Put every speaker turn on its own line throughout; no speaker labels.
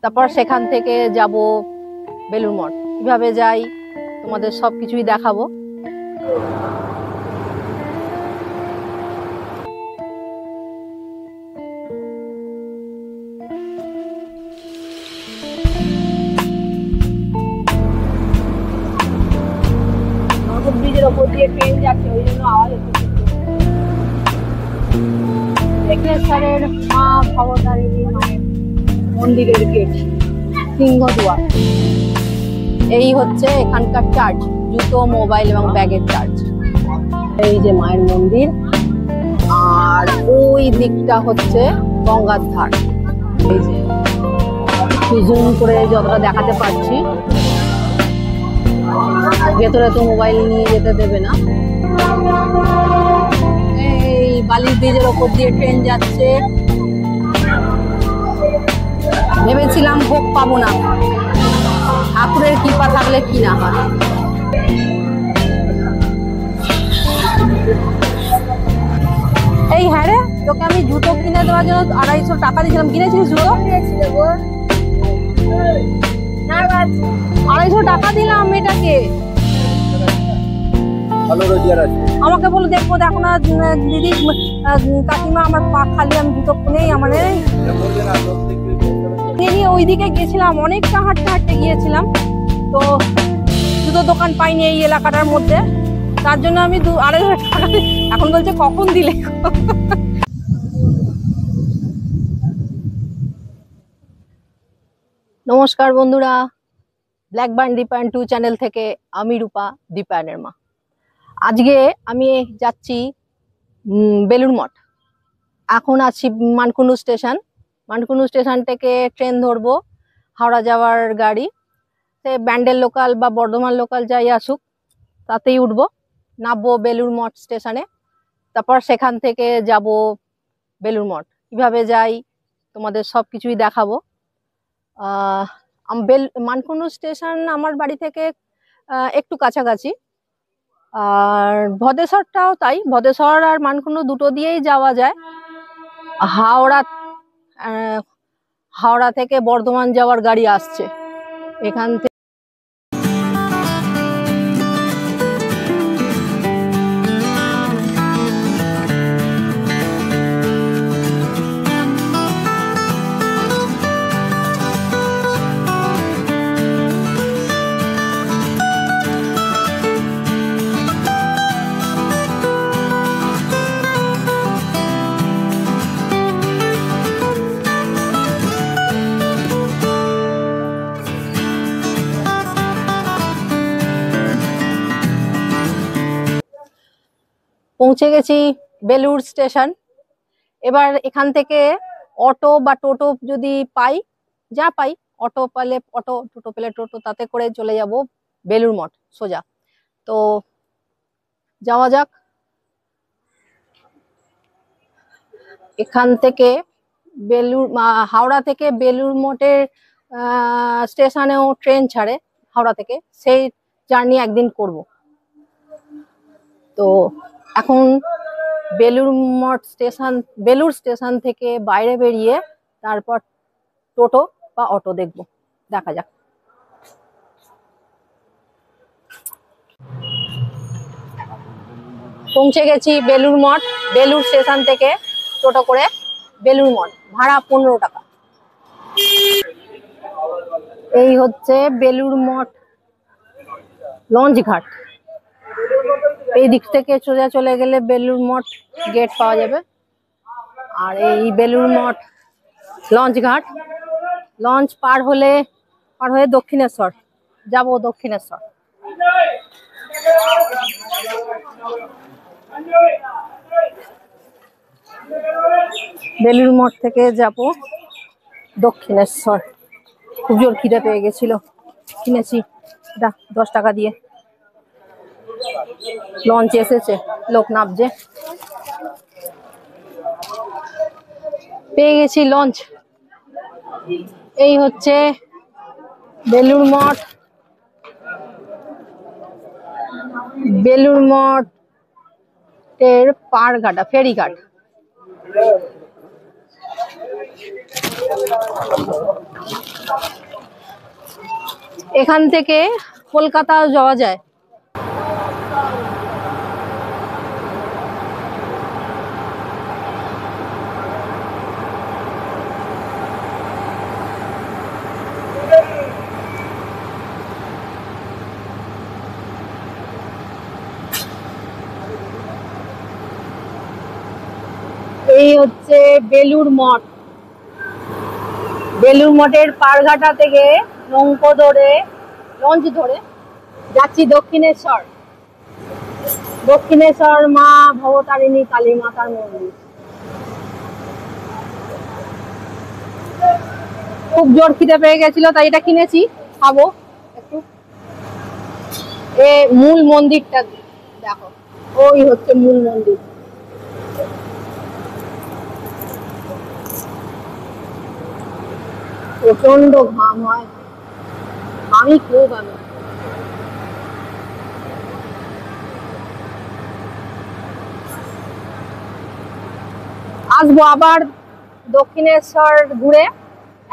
তারপর সেখান থেকে যাব বেলুড় মঠ। কিভাবে যাই তোমাদের সবকিছুই দেখাবো। ব্রিজের ওপর দিয়ে ট্রেন যাচ্ছে, ওই জন্য আওয়াজ হচ্ছে। দক্ষিণেশ্বরের মা ভবতারিণী মায়ের মন্দিরের গেট, সিংহদুয়ার। এই হচ্ছে এখানকার চার্জ, জুতো, মোবাইল এবং ব্যাগের চার্জ। এই যে মায়ের মন্দির, আর ওই দিকটা হচ্ছে গঙ্গার ধার। এই যে জুম করে যতটা দেখাতে পারছি। ভেতরে তো মোবাইল নিয়ে যেতে দেবে না। এই বালির ব্রিজের ওপর দিয়ে ট্রেন যাচ্ছে। ভেবেছিলাম ভোগ পাবো না, ঠাকুরের কৃপা থাকলে কি না হয়। এই হ্যাঁ রে, তোকে আমি জুতো কিনে দেওয়ার জন্য 250 টাকা দিয়েছিলাম। কিনেছিস জুতো? 250 টাকা দিলাম এটাকে। আমাকে বলে দেখবো, দেখো না দিদি কাকিমা আমার পা খালি, আমি জুতো নেই আমার। নিয়ে ওইদিকে গেছিলাম, অনেকটা হাঁটতে হাঁটতে গিয়েছিলাম, তো জুতো দোকান পাইনি এই এলাকাটার মধ্যে। তার জন্য আমি 250 টাকা, এখন বলছে কখন দিলে। নমস্কার বন্ধুরা, ব্ল্যাক বার্ন দীপায়ন 2 চ্যানেল থেকে আমি রূপা, দীপায়নের মা। আজকে আমি যাচ্ছি বেলুড় মঠ। এখন আছি মানকুণ্ডু স্টেশন। মানকুণ্ডু স্টেশন থেকে ট্রেন ধরবো, হাওড়া যাওয়ার গাড়ি। সে ব্যান্ডেল লোকাল বা বর্ধমান লোকাল যাই আসুক, তাতেই উঠবো। নামবো বেলুড় মঠ স্টেশনে। তারপর সেখান থেকে যাব বেলুড় মঠ। কিভাবে যাই তোমাদের সবকিছুই দেখাবো। মানকুণ্ডু স্টেশন আমার বাড়ি থেকে একটু কাছাকাছি, আর ভদেশ্বরটাও তাই। ভদেশ্বর আর মানকুণ্ডু দুটো দিয়েই যাওয়া যায়। হাওড়া থেকে বর্ধমান যাওয়ার গাড়ি আসছে এখান থেকে। পৌঁছে গেছি বেলুড় স্টেশন। এবার এখান থেকে অটো বা টোটো যদি পাই, যা পাই, অটো পেলে অটো, টোটো পেলে টোটো, তাতে করে চলে যাব বেলুড় মঠ সোজা। তো যাওয়া যাক। এখান থেকে হাওড়া থেকে বেলুড় মঠের স্টেশনেও ট্রেন ছাড়ে হাওড়া থেকে, সেই জার্নি একদিন করব। তো এখন বেলুড় স্টেশন থেকে বাইরে বেরিয়ে তারপর টোটো বা অটো দেখবো, দেখা যাক। পৌঁছে গেছি বেলুড় মঠ। বেলুড় স্টেশন থেকে টোটো করে বেলুড় মঠ, ভাড়া 15 টাকা। এই হচ্ছে বেলুড় মঠ লঞ্চ ঘাট। এই দিক থেকে সোজা চলে গেলে বেলুড় মঠ গেট পাওয়া যাবে। আর এই বেলুড় মঠ লঞ্চ ঘাট। লঞ্চ পার হয়ে দক্ষিণেশ্বর যাব। দক্ষিণেশ্বর বেলুড় মঠ থেকে যাব দক্ষিণেশ্বর। খুব জোর খিদে পেয়ে গেছিল, কিনেছি 10 টাকা দিয়ে। লঞ্চ এসেছে, লোক নামছে। পেয়ে গেছি লঞ্চ। এই হচ্ছে বেলুড় মঠ। বেলুড় মঠের পাড়ঘাটা, ফেরিঘাট। এখান থেকে কলকাতা যাওয়া যায়। এই হচ্ছে বেলুড় মঠ। বেলুড় মঠের পারঘাটা থেকে নৌকো ধরে, লঞ্চ ধরে যাচ্ছি দক্ষিণেশ্বর। দক্ষিণেশ্বর মা ভবতারিণী কালী মাতার মন্দির। খুব জোর খিদে পেয়ে গেছিল, তাই এটা কিনেছি, খাবো একটু। এ মূল মন্দিরটা দেখো, ওই হচ্ছে মূল মন্দির। প্রচন্ড ঘাম হয়, আমি খুব আসবো আবার দক্ষিণেশ্বর ঘুরে।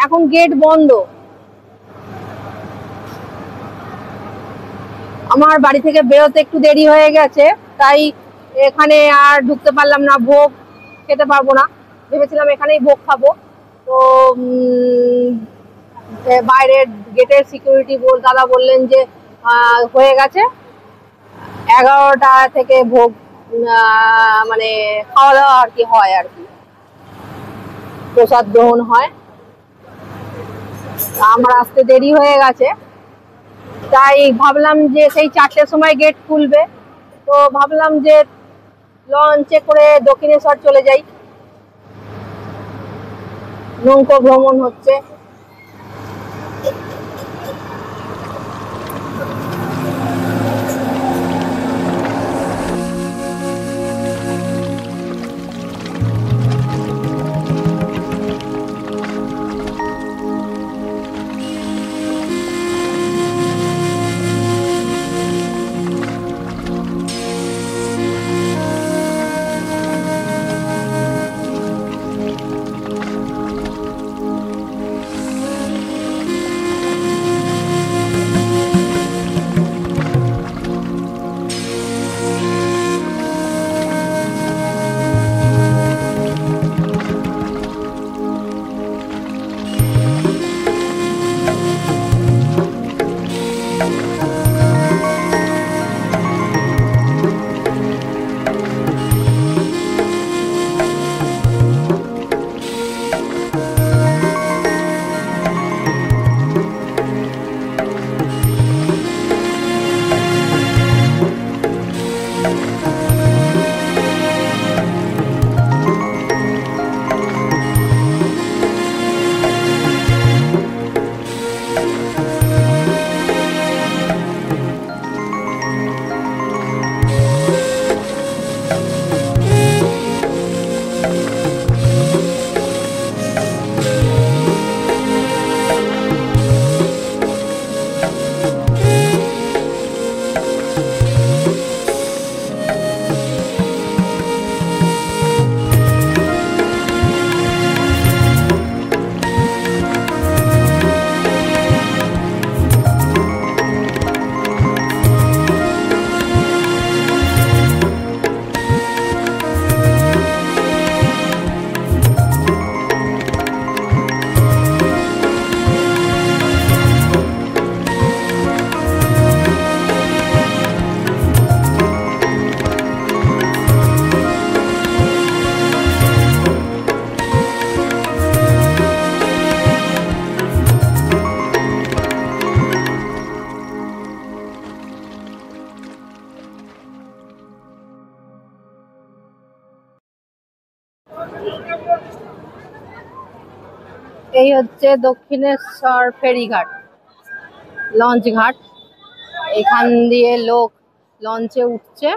এখন গেট বন্ধ, আমার বাড়ি থেকে বেরোতে একটু দেরি হয়ে গেছে, তাই এখানে আর ঢুকতে পারলাম না, ভোগ খেতে পারবো না। ভেবেছিলাম এখানেই ভোগ খাবো, তো বাইরের গেটের সিকিউরিটি দাদা বললেন যে হয়ে গেছে, 11টা থেকে ভোগ মানে খাওয়া দাওয়া আর কি হয়, আর কি প্রসাদ গ্রহণ হয়। আমার আসতে দেরি হয়ে গেছে, তাই ভাবলাম যে সেই 4টের সময় গেট খুলবে, তো ভাবলাম যে লঞ্চে করে দক্ষিণেশ্বর চলে যাই। নৌকো ভ্রমণ হচ্ছে। এই হচ্ছে দক্ষিণেশ্বর ফেরিঘাট, লঞ্চ ঘাট। এখান দিয়ে লোক লঞ্চে উঠছে,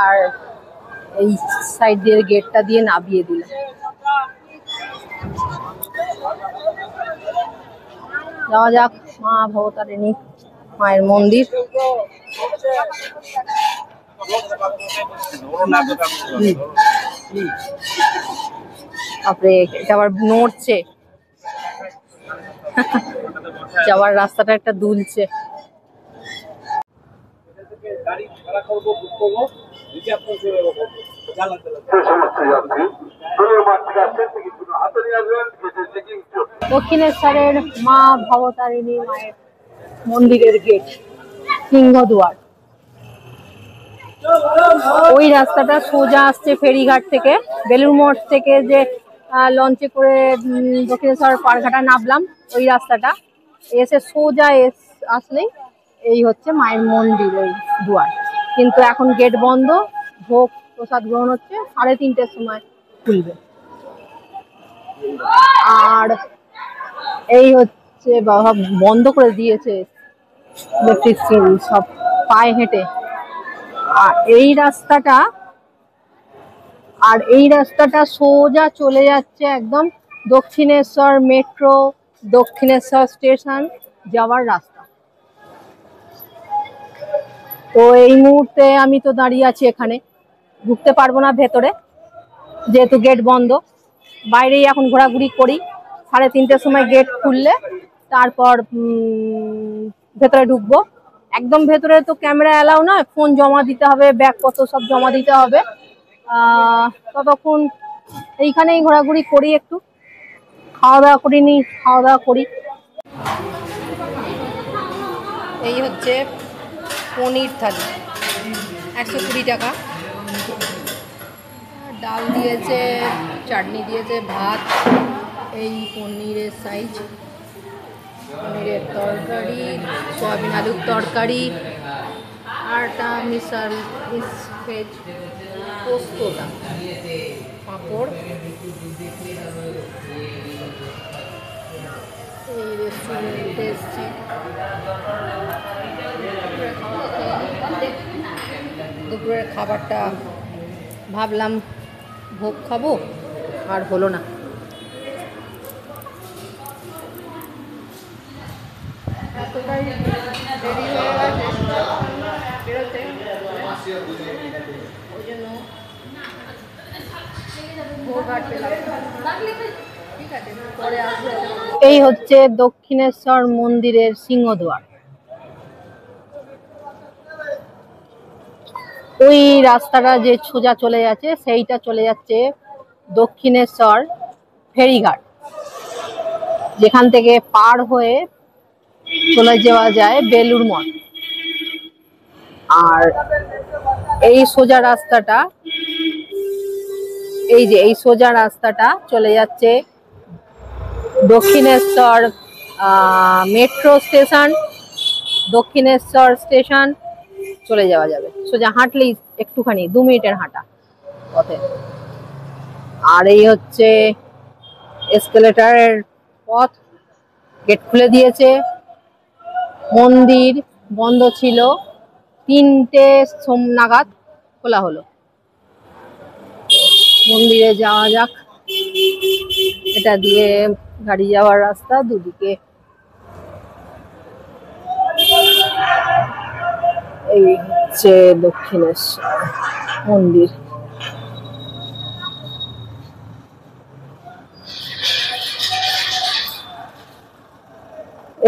আর এই সাইড দিয়ে গেটটা দিয়ে নামিয়ে দিল। যাওয়া যাক মা ভবতারিণী মায়ের মন্দির। তারপরে এটা আবার নড়ছে, যাওয়ার রাস্তাটা একটা দুলছে। দক্ষিণেশ্বরের মা ভবতারিণী মায়ের মন্দিরের গেট, সিংহদুয়ার। ওই রাস্তাটা সোজা আসছে ফেরিঘাট থেকে, বেলুড় মঠ থেকে যে লঞ্চে করে দক্ষিণেশ্বর পারঘাটা নামলাম, ওই রাস্তাটা এসে সোজা আসলেই এই হচ্ছে মায়ের মন্দির, ওই দুয়ার। কিন্তু এখন গেট বন্ধ, ভোগ প্রসাদ গ্রহণ হচ্ছে, 3:30টার সময় খুলবে। আর এই হচ্ছে বাবা বন্ধ করে দিয়েছে ইলেকট্রিক সব, পায়ে হেঁটে। আর এই রাস্তাটা সোজা চলে যাচ্ছে একদম দক্ষিণেশ্বর মেট্রো, দক্ষিণেশ্বর স্টেশন যাওয়ার রাস্তা। তো এই মুহূর্তে আমি তো দাঁড়িয়ে আছি এখানে, ঢুকতে পারবো না ভেতরে যেহেতু গেট বন্ধ। বাইরেই এখন ঘোরাঘুরি করি, 3:30টার সময় গেট খুললে তারপর ভেতরে ঢুকবো। একদম ভেতরে তো ক্যামেরা অ্যালাউ নয়, ফোন জমা দিতে হবে, ব্যাগপত্র সব জমা দিতে হবে। ততক্ষণ এইখানেই ঘোরাঘুরি করি, একটু খাওয়া দাওয়া করিনি, খাওয়া দাওয়া করি। এই হচ্ছে পনির থালি, 120 টাকা। ডাল দিয়েছে, চাটনি দিয়েছে, ভাত, এই পনিরের সাইজ, পনিরের তরকারি, সয়াবিন আলুর তরকারি, আরটা মিশাল ভেজ, পোস্তটা, পাঁপড়। এই রেস্টুরেন্টে এসছি, দুপুরের খাবারটা ভাবলাম ভোগ খাবো, আর হলো না। এতটাই দেরি হয়ে গেছে বেরোতে, ওই জন্য ভোগ আর পেলাম। ঠিক আছে, পরে আসবে। এই হচ্ছে দক্ষিণেশ্বর মন্দিরের সিংহদুয়ার। ওই রাস্তাটা যে সোজা চলে যাচ্ছে সেইটা চলে যাচ্ছে দক্ষিণেশ্বর ফেরিঘাট, যেখান থেকে পার হয়ে চলে যাওয়া যায় বেলুড় মঠ। আর এই সোজা রাস্তাটা, এই যে এই সোজা রাস্তাটা চলে যাচ্ছে Dakshineswar metro station, Dakshineswar station চলে যাওয়া যাবে। সোজা হাঁটলেই একটুখানি 2 মিনিটের হাঁটা পথে। আর এই হচ্ছে এসকেলেটারের পথ, গেট খুলে দিয়েছে। মন্দির বন্ধ ছিল, 3টে নাগাদ খোলা হলো। মন্দিরে যাওয়া যাক। এটা দিয়ে গাড়ি যাওয়ার রাস্তা, দুদিকে এই হচ্ছে দক্ষিণেশ্বর মন্দির।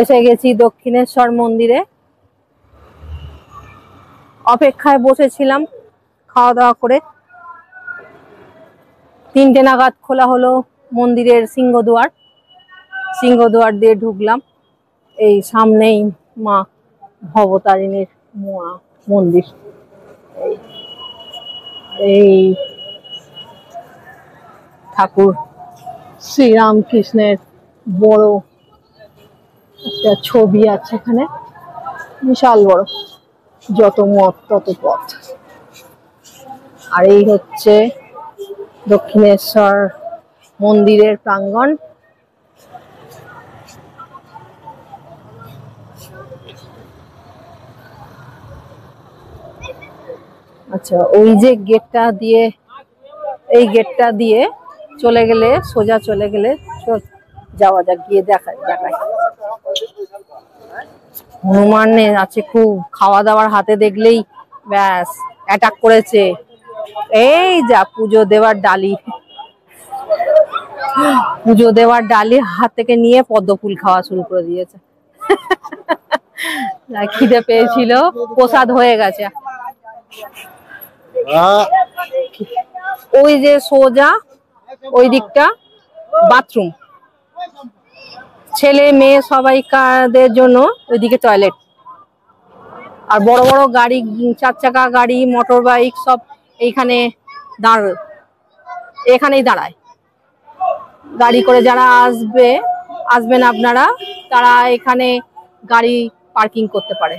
এসে গেছি দক্ষিণেশ্বর মন্দিরে, অপেক্ষায় বসেছিলাম খাওয়া দাওয়া করে। 3টে নাগাদ খোলা হলো মন্দিরের সিংহদুয়ার, সিংহদুয়ার দিয়ে ঢুকলাম। এই সামনেই মা ভবতারিণীর মন্দির। এই ঠাকুর শ্রীরামকৃষ্ণের বড় একটা ছবি আছে এখানে, বিশাল বড়, যত মত তত পথ। আর এই হচ্ছে দক্ষিণেশ্বর মন্দিরের প্রাঙ্গণ। আচ্ছা, ওই যে গেটটা দিয়ে, এই গেটটা দিয়ে চলে গেলে, সোজা চলে গেলে যাওয়া যাক, গিয়ে দেখায়। হনুমান আছে খুব, খাওয়া দাওয়ার হাতে দেখলেই ব্যাস অ্যাটাক করেছে। এই যা পুজো দেওয়ার ডালি, পুজো দেওয়ার ডালি হাত থেকে নিয়ে পদ্ম ফুল খাওয়া শুরু করে দিয়েছে। খিদে পেয়েছিল, প্রসাদ হয়ে গেছে। ওই যে সোজা ওই দিকটা বাথরুম, ছেলে মেয়ে সবাইকাদের জন্য ওইদিকে টয়লেট। আর বড় বড় গাড়ি, 4 চাকা গাড়ি, মোটর বাইক সব এইখানে এখানেই দাঁড়ায়। গাড়ি করে যারা আসবেন আপনারা, তারা এখানে গাড়ি পার্কিং করতে পারে।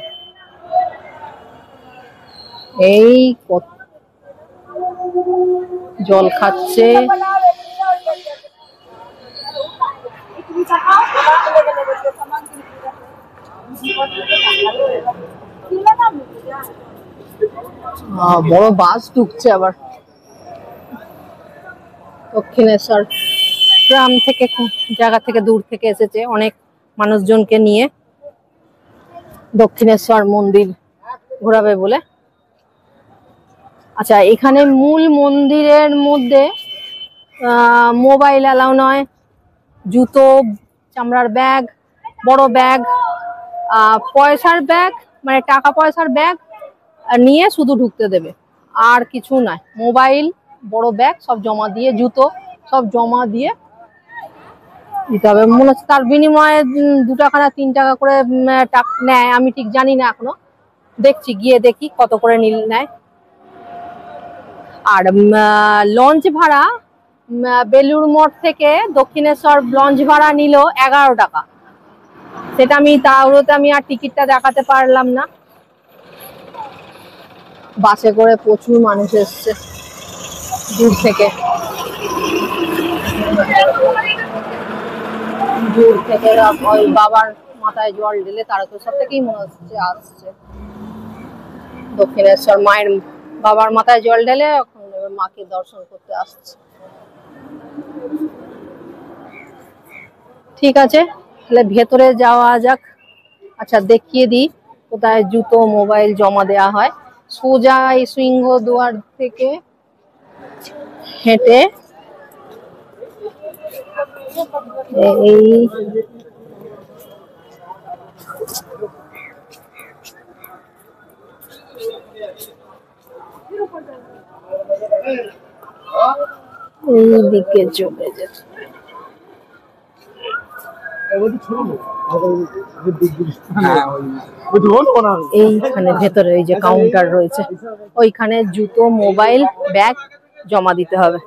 এই জল খাচ্ছে। বড় বাস ঢুকছে আবার। দক্ষিণেশ্বর গ্রাম থেকে, জায়গা থেকে, দূর থেকে এসেছে অনেক মানুষজনকে নিয়ে দক্ষিণেশ্বর মন্দির ঘোরাবে বলে। আচ্ছা, এখানে মূল মন্দিরের মধ্যে মোবাইল অ্যালাউ নয়, জুতো, চামড়ার ব্যাগ, বড় ব্যাগ, পয়সার ব্যাগ মানে টাকা পয়সার ব্যাগ নিয়ে শুধু ঢুকতে দেবে, আর কিছু নয়। মোবাইল, বড় ব্যাগ সব জমা দিয়ে, জুতো সব জমা দিয়ে দিতে হবে। মনে হচ্ছে তার বিনিময়ে 2 টাকা না 3 টাকা করে নেয়, আমি ঠিক জানি না, এখনো দেখছি, গিয়ে দেখি কত করে নেয়। আর লঞ্চ ভাড়া বেলুড় মঠ থেকে দক্ষিণেশ্বর লঞ্চ ভাড়া নিল 11 টাকা। সেটা আমি আর টিকিটটা দেখাতে পারলাম না। বাসে করে প্রচুর মানুষ এসছে দূর থেকে, ওই বাবার মাথায় জল ঢেলে তারকেশ্বর থেকেই মনে হচ্ছে আসছে দক্ষিণেশ্বর। মায়ের বাবার মাথায় জল ঢেলে মাকে দর্শন করতে আসছে। ঠিক আছে, তাহলে ভেতরে যাওয়া যাক। আচ্ছা, দেখিয়ে দিই কোথায় জুতো মোবাইল জমা দেওয়া হয়। সোজা এই সিংহ দুয়ার থেকে হেঁটে এই দিকে চলে যেতে। এইখানে ভেতরে এই যে কাউন্টার রয়েছে, ওইখানে জুতো মোবাইল ব্যাগ জমা দিতে হবে।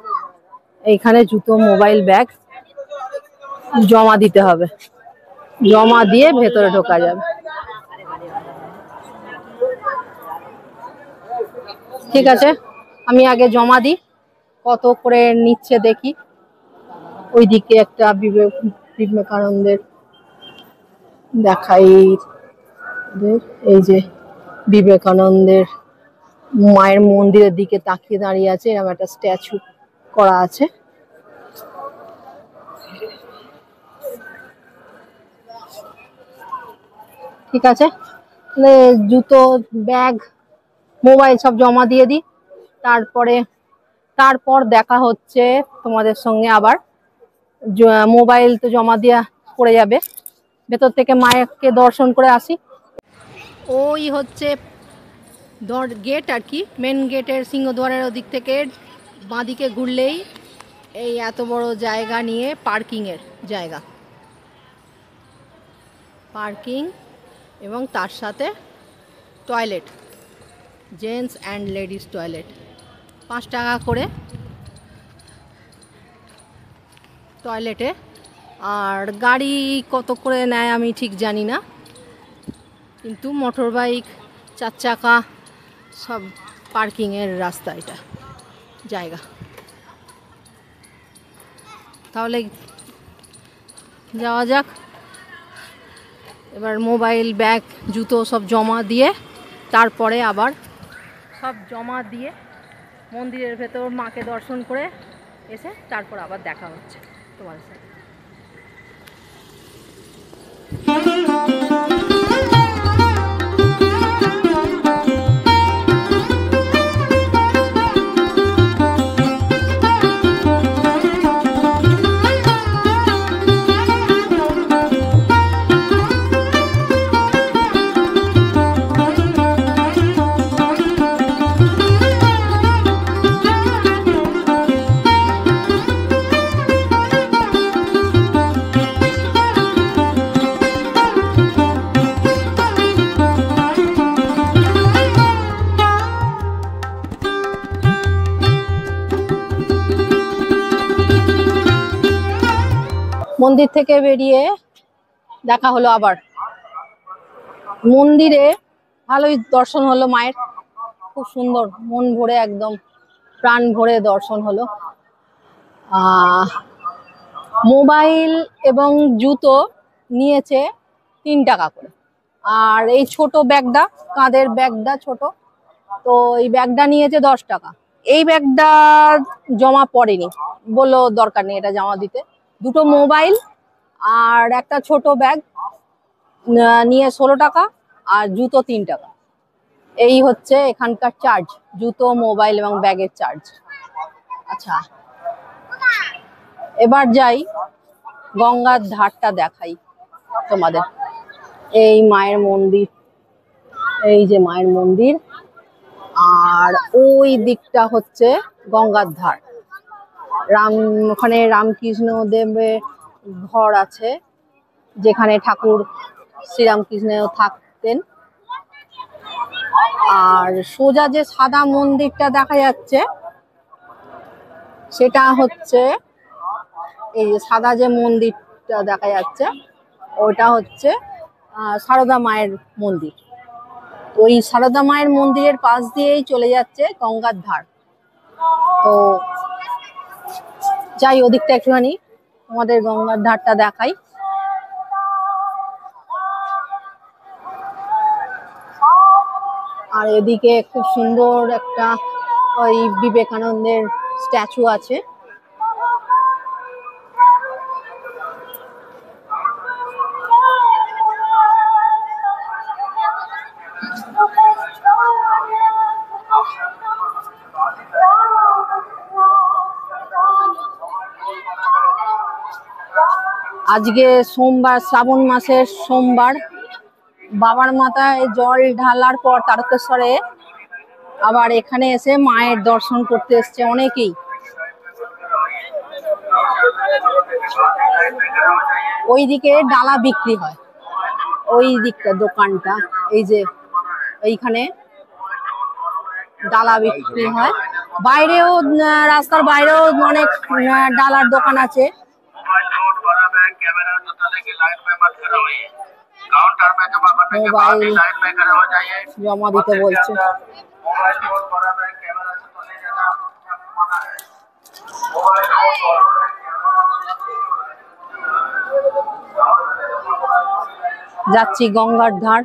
এইখানে জুতো মোবাইল ব্যাগ জমা দিতে হবে, জমা দিয়ে ভেতরে ঢোকা যাবে। ঠিক আছে, আমি আগে জমা দিই, কত করে নিচ্ছে দেখি। ওইদিকে একটা বিবেকানন্দের দেখাই, এই যে বিবেকানন্দের মায়ের মন্দিরের দিকে তাকিয়ে দাঁড়িয়ে আছে, এরকম একটা স্ট্যাচু করা আছে। ঠিক আছে, জুতো ব্যাগ মোবাইল সব জমা দিয়ে দিই, তারপর দেখা হচ্ছে তোমাদের সঙ্গে আবার। মোবাইল তো জমা দেওয়া পড়ে যাবে, ভেতর থেকে মায়েরকে দর্শন করে আসি। ওই হচ্ছে গেট আর কি, মেন গেটের সিংহদ্বারের ওদিক থেকে বাঁদিকে ঘুরলেই এই এত বড় জায়গা নিয়ে পার্কিংয়ের জায়গা, পার্কিং এবং তার সাথে toilet, gents and ladies toilet. 5 টাকা করে টয়লেটে। আর গাড়ি কত করে নেয় আমি ঠিক জানি না, কিন্তু মোটর বাইক, 4 চাকা সব পার্কিংয়ের রাস্তা, এটা জায়গা। তাহলে যাওয়া যাক। এবার মোবাইল ব্যাগ জুতো সব জমা দিয়ে, তারপরে আবার সব জমা দিয়ে মন্দিরের ভেতর মাকে দর্শন করে এসে তারপর আবার দেখা হচ্ছে তোমার সাথে। মন্দির থেকে বেরিয়ে দেখা হলো আবার মন্দিরে, ভালোই দর্শন হলো মায়ের, খুব সুন্দর, মন ভরে একদম প্রাণ ভরে দর্শন হলো। মোবাইল এবং জুতো নিয়েছে 3 টাকা করে, আর এই ছোট ব্যাগটা, কাঁধের ব্যাগটা ছোট, তো এই ব্যাগটা নিয়েছে 10 টাকা। এই ব্যাগটা জমা পড়েনি, বললো দরকার নেই এটা জমা দিতে। দুটো মোবাইল আর একটা ছোট ব্যাগ নিয়ে 16 টাকা, আর জুতো 3 টাকা। এই হচ্ছে এখানকার চার্জ, জুতো, মোবাইল এবং ব্যাগের চার্জ। আচ্ছা, এবার যাই গঙ্গার ধারটা দেখাই তোমাদের। এই মায়ের মন্দির, এই যে মায়ের মন্দির, আর ওই দিকটা হচ্ছে গঙ্গার ধার। ওখানে রামকৃষ্ণ দেবের ঘর আছে, যেখানে ঠাকুর শ্রীরামকৃষ্ণ থাকতেন। আর সোজা যে সাদা মন্দিরটা দেখা যাচ্ছে, সেটা হচ্ছে এই যে সাদা যে মন্দিরটা দেখা যাচ্ছে, ওটা হচ্ছে সারদা মায়ের মন্দির। ওই সারদা মায়ের মন্দিরের পাশ দিয়েই চলে যাচ্ছে গঙ্গার ধার। তো যাই ওদিকটা একটুখানি তোমাদের গঙ্গার ধারটা দেখাই। আর এদিকে খুব সুন্দর একটা ওই বিবেকানন্দের স্ট্যাচু আছে। আজকে সোমবার, শ্রাবণ মাসের সোমবার, বাবার মাথায় জল ঢালার পর তারকেশ্বরে আবার এখানে এসে মায়ের দর্শন করতে এসছে অনেকেই। ওইদিকে ডালা বিক্রি হয়, ওই দিকটা দোকানটা, এই যে এইখানে ডালা বিক্রি হয়। বাইরেও, রাস্তার বাইরেও অনেক ডালার দোকান আছে। মোবাইল জমা দিতে বলছে। যাচ্ছি গঙ্গার ধার,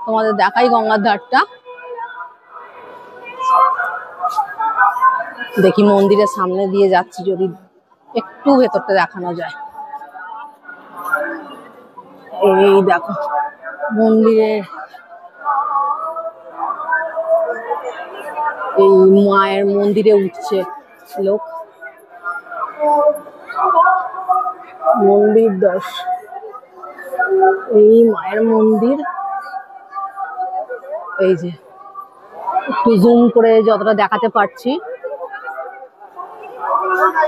তোমাদের দেখাই গঙ্গার ধারটা। দেখি মন্দিরের সামনে দিয়ে যাচ্ছি, যদি একটু ভেতরটা দেখানো যায়। এই দেখো মন্দিরের, এই মায়ের মন্দিরে উঠছে লোক, মন্দির দর্শন। এই মায়ের মন্দির, এই যে একটু জুম করে যতটা দেখাতে পারছি।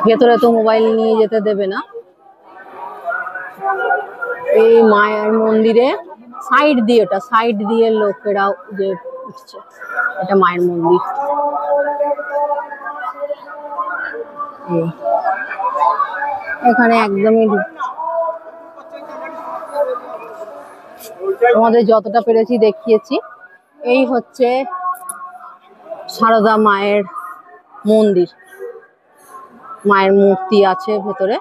ভেতরে তো মোবাইল নিয়ে যেতে দেবে না। এই মায়ের মন্দিরে সাইড দিয়ে, ওটা সাইড দিয়ে লোকেরা যে উঠছে, এটা মায়ের মন্দির। এখানে একদমই তোমাদের যতটা পেরেছি দেখিয়েছি। এই হচ্ছে সারদা মায়ের মন্দির, মায়ের মূর্তি আছে ভেতরে।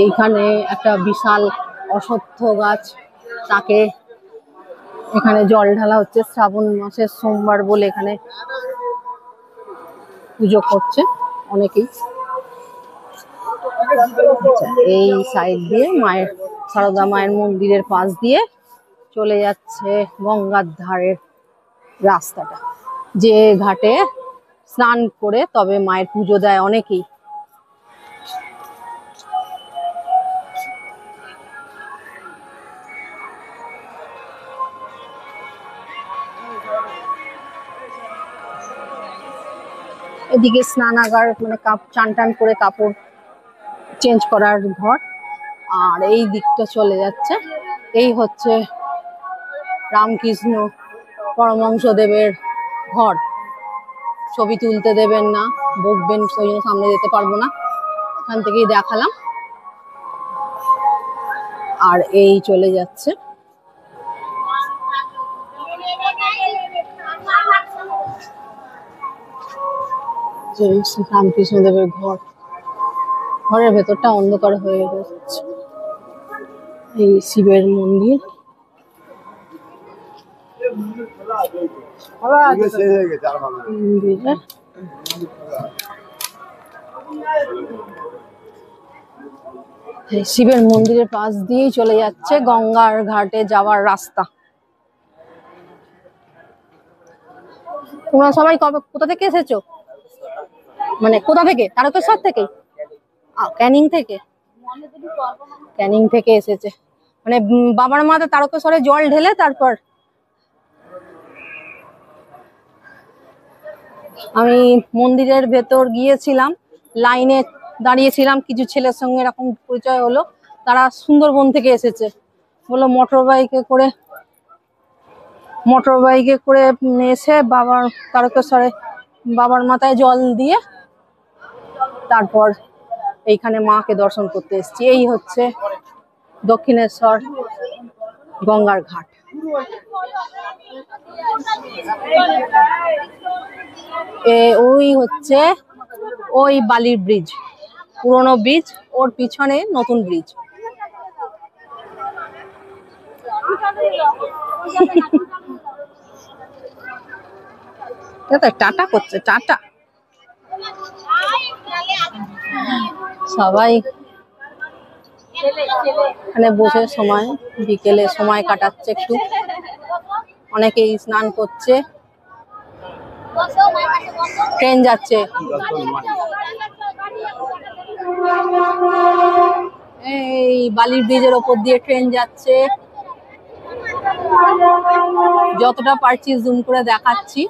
এইখানে একটা বিশাল অশ্বত্থ গাছ, তাকে এখানে জল ঢালা হচ্ছে। শ্রাবণ মাসের সোমবার বলে এখানে পুজো করছে অনেকেই। এই সাইড দিয়ে মায়ের, সারদা মায়ের মন্দিরের পাশ দিয়ে চলে যাচ্ছে গঙ্গার ধারের রাস্তাটা, যে ঘাটে স্নান করে তবে মায়ের পুজো দেয় অনেকেই। এদিকে স্নানাগার, মানে চান টান করে কাপড় চেঞ্জ করার ঘর। আর এই দিকটা চলে যাচ্ছে, এই হচ্ছে রামকৃষ্ণ পরমহংসদেবের ঘর। ছবি তুলতে দেবেন না, বকবেন, সেই জন্য সামনে যেতে পারবো না, এখান থেকেই দেখালাম। আর এই চলে যাচ্ছে রামকৃষ্ণদেবের ঘর। ঘরের ভেতরটা অন্ধকার হয়ে যাচ্ছে। এই শিবের মন্দির। শিবের মন্দিরের পাশ দিয়েই চলে যাচ্ছে গঙ্গার ঘাটে যাওয়ার রাস্তা। তোমরা সবাই কবে কোথা থেকে এসেছো? মানে কোথা থেকে? তারকেশ্বর থেকে? ক্যানিং থেকে? ক্যানিং থেকে এসেছে, মানে বাবার মাথা তারকেশ্বরে জল ঢেলে তারপর। আমি মন্দিরের ভেতর গিয়েছিলাম, লাইনে দাঁড়িয়েছিলাম, কিছু ছেলের সঙ্গে এরকম পরিচয় হলো, তারা সুন্দরবন থেকে এসেছে। বললো মোটর বাইকে করে এসে বাবার তারকেশ্বরে বাবার মাথায় জল দিয়ে তারপর এইখানে মাকে দর্শন করতে এসেছি। এই হচ্ছে দক্ষিণেশ্বর গঙ্গার ঘাট। ওই হচ্ছে ওই বালির ব্রিজ, পুরনো ব্রিজ, ওর পিছনে নতুন ব্রিজ। টাটা করছে, টাটা। সবাই এখানে বসে সময়, বিকেলে সময় কাটাচ্ছে একটু। অনেকেই স্নান করছে। ট্রেন যাচ্ছে, এই বালির ব্রিজের ওপর দিয়ে ট্রেন যাচ্ছে। যতটা পারছি জুম করে দেখাচ্ছি।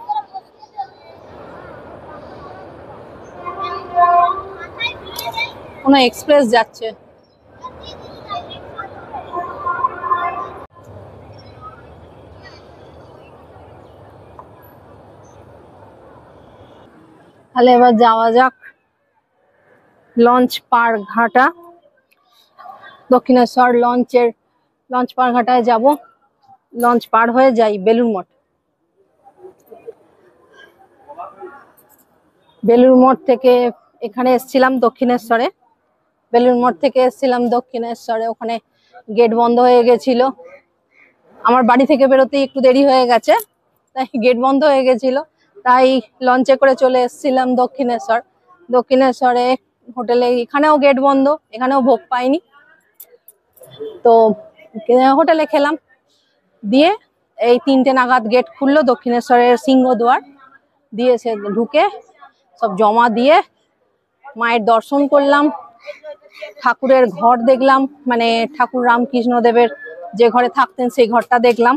কোনো এক্সপ্রেস যাচ্ছে। তাহলে এবার যাওয়া যাক লঞ্চ পার ঘাটা। দক্ষিণেশ্বর লঞ্চ পার ঘাটায় যাব। লঞ্চ পার হয়ে যাই বেলুড় মঠ। বেলুড় মঠ থেকে এখানে এসেছিলাম দক্ষিণেশ্বরে। বেলুড় মঠ থেকে এসেছিলাম দক্ষিণেশ্বরে, ওখানে গেট বন্ধ হয়ে গেছিল। আমার বাড়ি থেকে বেরোতেই একটু দেরি হয়ে গেছে, তাই গেট বন্ধ হয়ে গেছিল, তাই লঞ্চে করে চলে এসেছিলাম দক্ষিণেশ্বর। দক্ষিণেশ্বরে হোটেলে, এখানেও গেট বন্ধ, এখানেও ভোগ পাইনি, তো হোটেলে খেলাম। দিয়ে এই 3টে নাগাদ গেট খুললো দক্ষিণেশ্বরের সিংহদ্বার দিয়ে, সে ঢুকে সব জমা দিয়ে মায়ের দর্শন করলাম, ঠাকুরের ঘর দেখলাম, মানে ঠাকুর রামকৃষ্ণদেবের যে ঘরে থাকতেন সেই ঘরটা দেখলাম।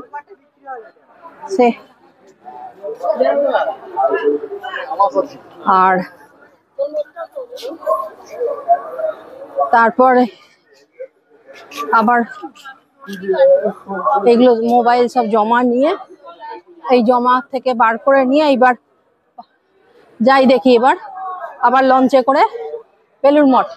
আর তারপরে আবার এগুলো মোবাইল সব জমা নিয়ে, এই জমা থেকে বার করে নিয়ে এইবার যাই দেখি এবার আবার লঞ্চে করে বেলুড় মঠ।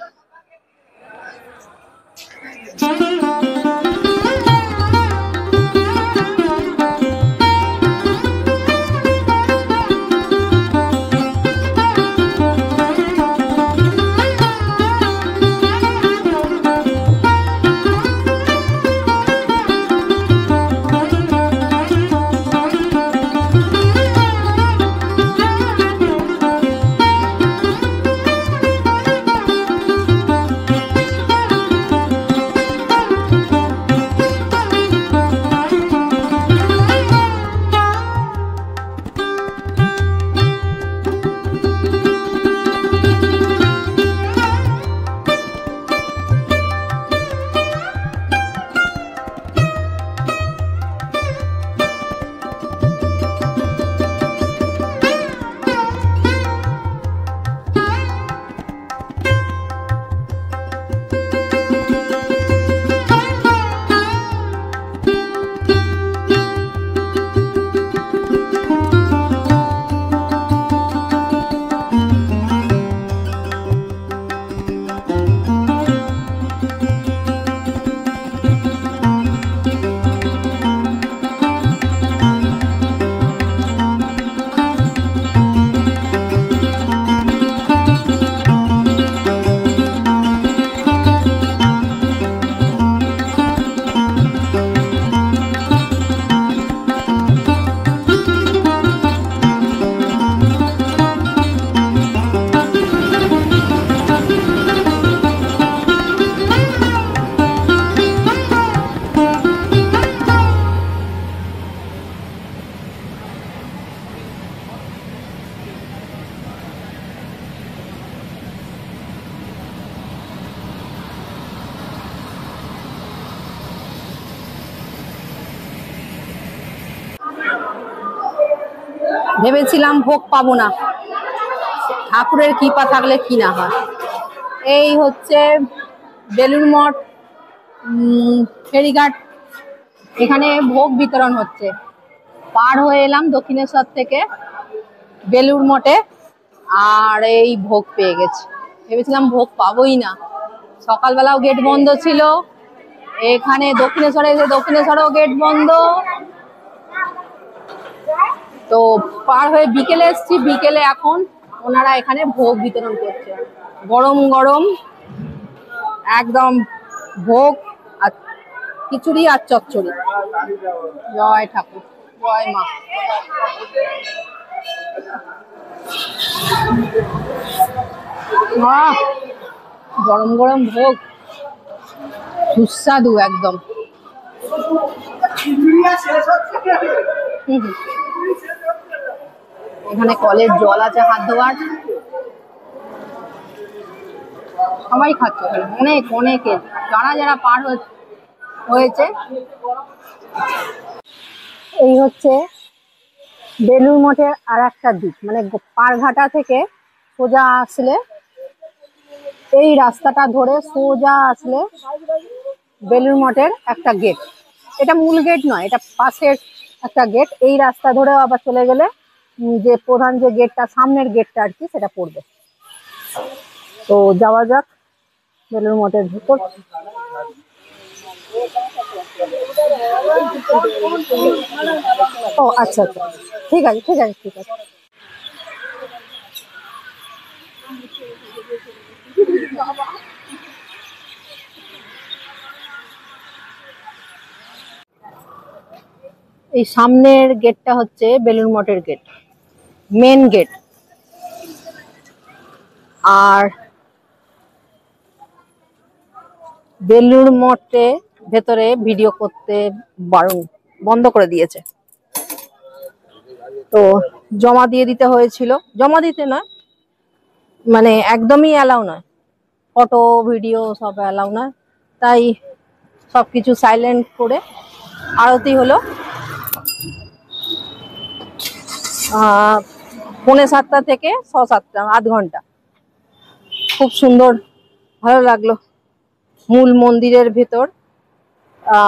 ভেবেছিলাম ভোগ পাবো না, ঠাকুরের কৃপা থাকলে কি না হয়। এই হচ্ছে বেলুড় মঠ ফেরিঘাট, এখানে ভোগ বিতরণ হচ্ছে। পার হয়ে এলাম দক্ষিণেশ্বর থেকে বেলুড় মঠে, আর এই ভোগ পেয়ে গেছি। ভেবেছিলাম ভোগ পাবোই না, সকালবেলাও গেট বন্ধ ছিল, এখানে দক্ষিণেশ্বরে এসে দক্ষিণেশ্বরেও গেট বন্ধ। তো পার হয়ে বিকেলে এসছি, বিকেলে এখন ওনারা এখানে ভোগ বিতরণ করছে, গরম গরম একদম ভোগ আর খিচুড়ি আর চচ্চড়ি। জয় ঠাকুর, জয় মা। গরম গরম ভোগ, সুস্বাদু একদম। এখানে কলের জল আছে হাত ধোয়ার, সবাই খাচ্ছে, অনেক অনেকে যারা যারা পার হয়েছে। এই হচ্ছে বেলুড় মঠের আর একটা দিক, মানে পারঘাটা থেকে সোজা আসলে, এই রাস্তাটা ধরে সোজা আসলে বেলুড় মঠের একটা গেট, এটা মূল গেট নয়, এটা পাশের একটা গেট। এই রাস্তা ধরে আবার চলে গেলে যে প্রধান যে গেটটা, সামনের গেটটা আর কি, সেটা পড়বে। তো যাওয়া যাক বেলুড় মঠের ভিতর। ও আচ্ছা আচ্ছা, ঠিক আছে ঠিক আছে ঠিক আছে। এই সামনের গেটটা হচ্ছে বেলুড় মঠের গেট, মেন গেট। আর বেলুড় মঠে ভেতরে ভিডিও করতে বারণ, বন্ধ করে দিয়েছে। তো জমা দিয়ে দিতে হয়েছিল, জমা দিতে নয় মানে একদমই অ্যালাউ নয়, ফটো ভিডিও সব অ্যালাউ নয়। তাই সবকিছু সাইলেন্ট করে আরতি হলো 6:45 থেকে 7:30, আধ ঘন্টা। খুব সুন্দর, ভালো লাগলো। মূল মন্দিরের ভেতর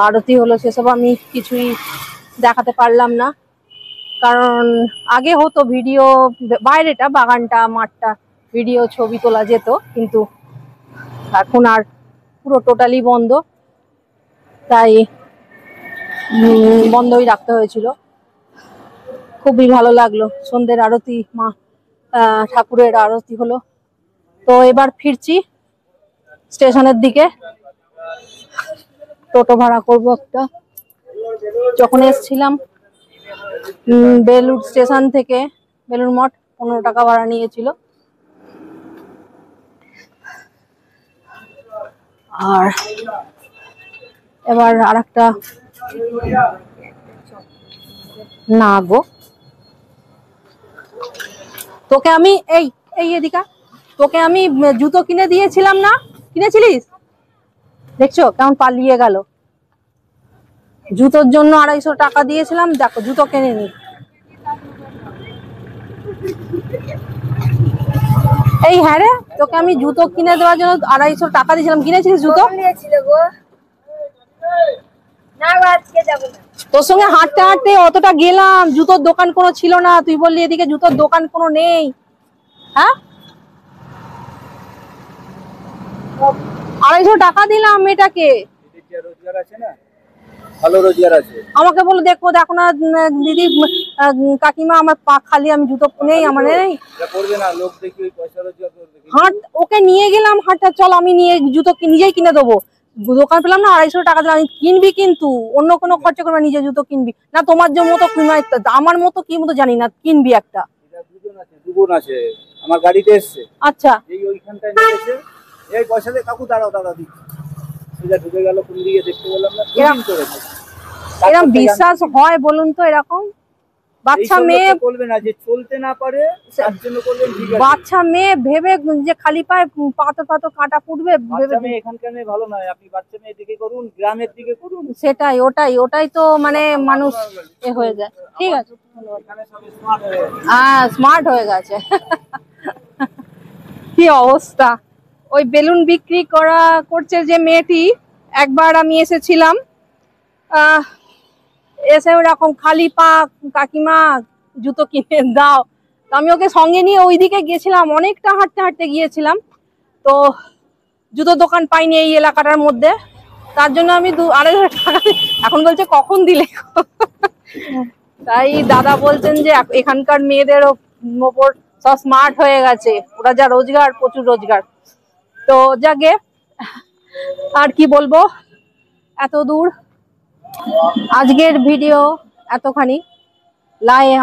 আরতি হলো, সেসব আমি কিছুই দেখাতে পারলাম না, কারণ আগে হতো ভিডিও, বাইরেটা বাগানটা মাঠটা ভিডিও ছবি তোলা যেত, কিন্তু এখন আর পুরো টোটালি বন্ধ, তাই বন্ধই রাখতে হয়েছিল। খুবই ভালো লাগলো, সন্ধ্যের আরতি, মা ঠাকুরের আরতি হলো। তো এবার ফিরছি স্টেশনের দিকে, টোটো ভাড়া করবো একটা। যখন এসছিলাম বেলুড় স্টেশন থেকে বেলুড় মঠ 15 টাকা ভাড়া নিয়েছিল। আর এবার আর একটা, না গো, তোকে আমি এই এই এদিকা, তোকে আমি জুতো কিনে দিয়েছিলাম না, কিনেছিলিস? দেখছো কেমন পালিয়ে গেল, জুতোর জন্য 250 টাকা দিয়েছিলাম, দেখো জুতো কিনে নি। এই হ্যাঁ রে, তোকে আমি জুতো কিনে দেওয়ার জন্য 250 টাকা দিয়েছিলাম, কিনেছিলিস জুতো? তোর সঙ্গে হাঁটতে হাঁটতে অতটা গেলাম, জুতোর দোকান কোনো ছিল না, তুই বললি এদিকে জুতোর দোকান কোনো নেই। হ্যাঁ, 250 টাকা দিলাম মেয়েটাকে,
ভালো রোজগার আছে।
আমাকে বলে দেখো, দেখো না দিদি কাকিমা, আমার পা খালি, আমি জুতো নেই, আমার নেই।
করবে না, লোক দেখি ওই পয়সা রোজগার করবে।
হাট, ওকে নিয়ে গেলাম, হাটটা চল আমি নিয়ে জুতো নিজেই কিনে দেবো। দোকান পেলাম না, 250 টাকা দিলাম, কিনবি কিন্তু অন্য কোনো খরচা করবে, নিজে জুতো কিনবি না, তোমার যে মতো আমার মতো কি মতো জানি না, কিনবি একটা।
দুগুণ আছে, আমার গাড়িতে এসছে।
আচ্ছা,
এই ওইখানটায় নিয়েছে, এই পয়সা দিয়ে কাকু দাঁড়াও দাঁড়াও দিচ্ছি। সোজা ঢুকে গেল, কোন দিকে দেখতে বললাম না,
এরকম বিশ্বাস হয় বলুন তো এরকম? বাচ্চা
এইসব
মেয়ে,
লোককে বলবে না যে চলতে না পারে তার জন্য করবেন, ঠিক আছে।
বাচ্চা মেয়ে ভেবে যে খালি পায়ে পাথর পাথর কাঁটা ফুটবে ভেবে,
বাচ্চা মেয়ে এখানকার মেয়ে ভালো নয়, আপনি বাচ্চা মেয়ে দিকে করুন, গ্রামের দিকে করুন।
সেটাই, ওটাই তো মানে মানুষ এ হয়ে যায়। ঠিক আছে,
এখানে সব স্মার্ট হয়ে গেছে।
হ্যাঁ স্মার্ট হয়ে গেছে। কি অবস্থা! ওই বেলুন বিক্রি করছে যে মেয়েটি, একবার আমি এসেছিলাম, আহ এসে ওরকম খালি পা, কাকিমা জুতো কিনে দাও। তো আমি ওকে সঙ্গে নিয়ে ওইদিকে গেছিলাম, অনেকটা হাঁটতে হাঁটতে গিয়েছিলাম। তো জুতো দোকান পাইনি এই এলাকাটার মধ্যে, তার জন্য আমি 2-250 টাকা, এখন বলছে কখন দিলে। তাই দাদা বলছেন যে এখানকার মেয়েদের ওপর সব স্মার্ট হয়ে গেছে, ওরা যা রোজগার, প্রচুর রোজগার। তো যাকে আর কি বলবো, এত দূর আজকের ভিডিও এতখানি।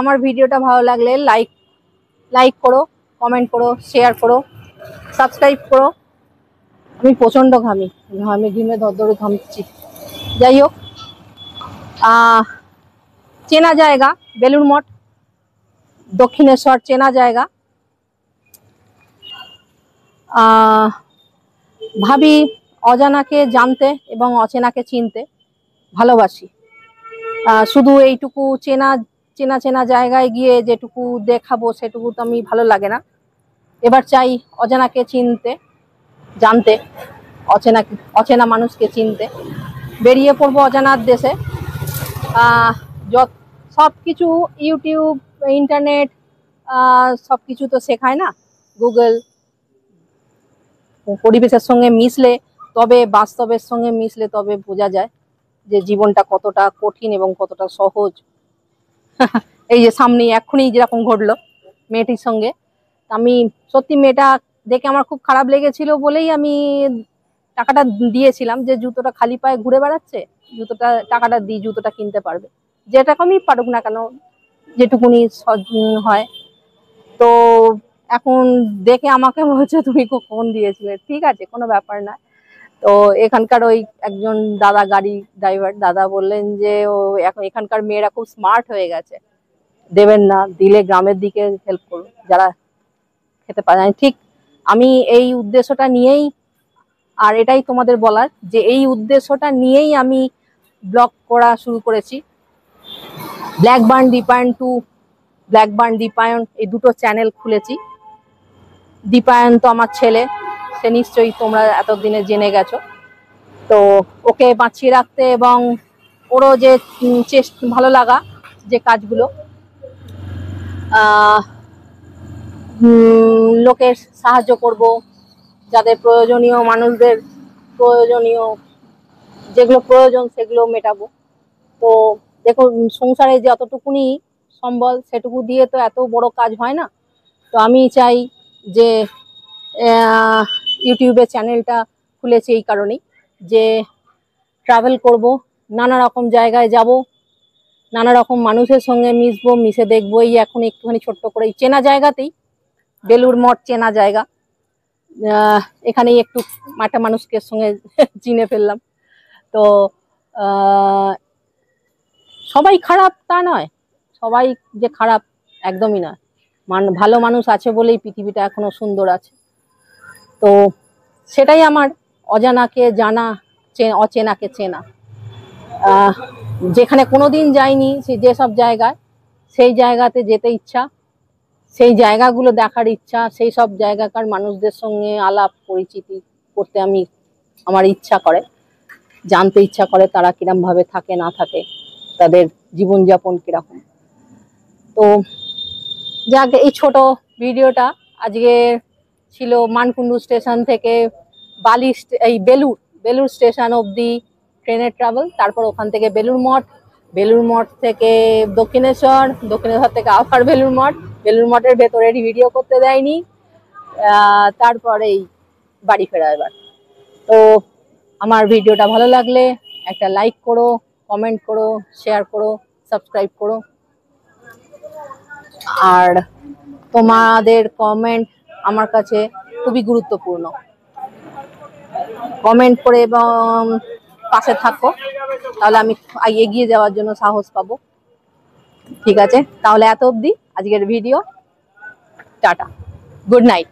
আমার ভিডিওটা ভালো লাগলে লাইক করো, কমেন্ট করো, শেয়ার করো, সাবস্ক্রাইব করো। আমি প্রচন্ড ঘিমে ধরে ঘামছি। যাই হোক, চেনা জায়গা বেলুড় মঠ, দক্ষিণেশ্বর চেনা জায়গা। ভাবি অজানাকে জানতে এবং অচেনাকে চিনতে ভালোবাসি। শুধু এইটুকু চেনা চেনা চেনা জায়গায় গিয়ে যেটুকু দেখাবো সেটুকু তো আমি ভালো লাগে না। এবার চাই অজানাকে চিনতে, জানতে, অচেনা মানুষকে চিনতে। বেরিয়ে পড়বো অজানার দেশে। সবকিছু ইউটিউব, ইন্টারনেট সবকিছু তো শেখায় না। গুগল, পরিবেশের সঙ্গে মিশলে তবে, বাস্তবের সঙ্গে মিশলে তবে বোঝা যায় যে জীবনটা কতটা কঠিন এবং কতটা সহজ। এই যে সামনে এক্ষুনি যেরকম ঘটলো মেয়েটির সঙ্গে, আমি সত্যি মেয়েটা দেখে আমার খুব খারাপ লেগেছিল বলেই আমি টাকাটা দিয়েছিলাম, যে জুতোটা খালি পায়ে ঘুরে বেড়াচ্ছে, টাকাটা দিই, জুতোটা কিনতে পারবে, যেটা কমই পারুক না কেন, যেটুকুনি হয়। তো এখন দেখে আমাকে বলছে তুমি কখন দিয়েছিলে। ঠিক আছে, কোনো ব্যাপার না। তো এখানকার ওই একজন দাদা, গাড়ি ড্রাইভার দাদা, বললেন যে ও এখন এখানকার মেয়েরা খুব স্মার্ট হয়ে গেছে, দেবেন না, দিলে গ্রামের দিকে হেল্প করুন যারা খেতে পারে না। ঠিক আমি এই উদ্দেশ্যটা নিয়েই, আর এটাই তোমাদের বলার, যে এই উদ্দেশ্যটা নিয়েই আমি ব্লগ করা শুরু করেছি। Black burn Dipayan 2, black burn Dipayan, এই দুটো চ্যানেল খুলেছি। দীপায়ন তো আমার ছেলে, সে নিশ্চয়ই তোমরা এতদিনে জেনে গেছো। তো ওকে বাঁচিয়ে রাখতে এবং ওরও যে ভালো লাগা যে কাজগুলো, লোকের সাহায্য করব, যাদের প্রয়োজনীয় মানুষদের প্রয়োজনীয় যেগুলো প্রয়োজন সেগুলো মেটাবো। তো দেখো, সংসারে যতটুকুনি সম্বল সেটুকু দিয়ে তো এত বড় কাজ হয় না। তো আমি চাই যে ইউটিউবে চ্যানেলটা খুলেছি এই কারণেই, যে ট্রাভেল করব, নানা রকম জায়গায় যাব, নানা রকম মানুষের সঙ্গে মিশবো, মিশে দেখবো। এই এখন একটুখানি ছোট্ট করে চেনা জায়গাতেই, বেলুড় মঠ চেনা জায়গা, এখানেই একটু একটা মানুষকে সঙ্গে চিনে ফেললাম। তো সবাই খারাপ তা নয়, সবাই যে খারাপ একদমই নয়, ভালো মানুষ আছে বলেই পৃথিবীটা এখনো সুন্দর আছে। তো সেটাই আমার, অজানাকে জানা, অচেনাকে চেনা। যেখানে কোনোদিন যাইনি যেসব জায়গায়, সেই জায়গাতে যেতে ইচ্ছা, সেই জায়গাগুলো দেখার ইচ্ছা, সেই সব জায়গাকার মানুষদের সঙ্গে আলাপ পরিচিতি করতে আমার ইচ্ছা করে, জানতে ইচ্ছা করে তারা কিরম ভাবে থাকে না থাকে, তাদের জীবনযাপন কিরকম। তো যাক, এই ছোট ভিডিওটা আজকে ছিল মানকুণ্ডু স্টেশন থেকে এই বেলুড় স্টেশন অবধি ট্রেনের ট্রাভেল, তারপর ওখান থেকে বেলুড় মঠ থেকে দক্ষিণেশ্বর থেকে আবার বেলুড় মঠের ভেতরে ভিডিও করতে দেয়নি, তারপরেই বাড়ি ফেরা এবার। তো আমার ভিডিওটা ভালো লাগলে একটা লাইক করো, কমেন্ট করো, শেয়ার করো, সাবস্ক্রাইব করো। আর তোমাদের কমেন্ট আমার কাছে খুবই গুরুত্বপূর্ণ। কমেন্ট করে এবং পাশে থাকো, তাহলে আমি এগিয়ে যাওয়ার জন্য সাহস পাবো। ঠিক আছে, তাহলে এত অবধি আজকের ভিডিও। Tata, good night.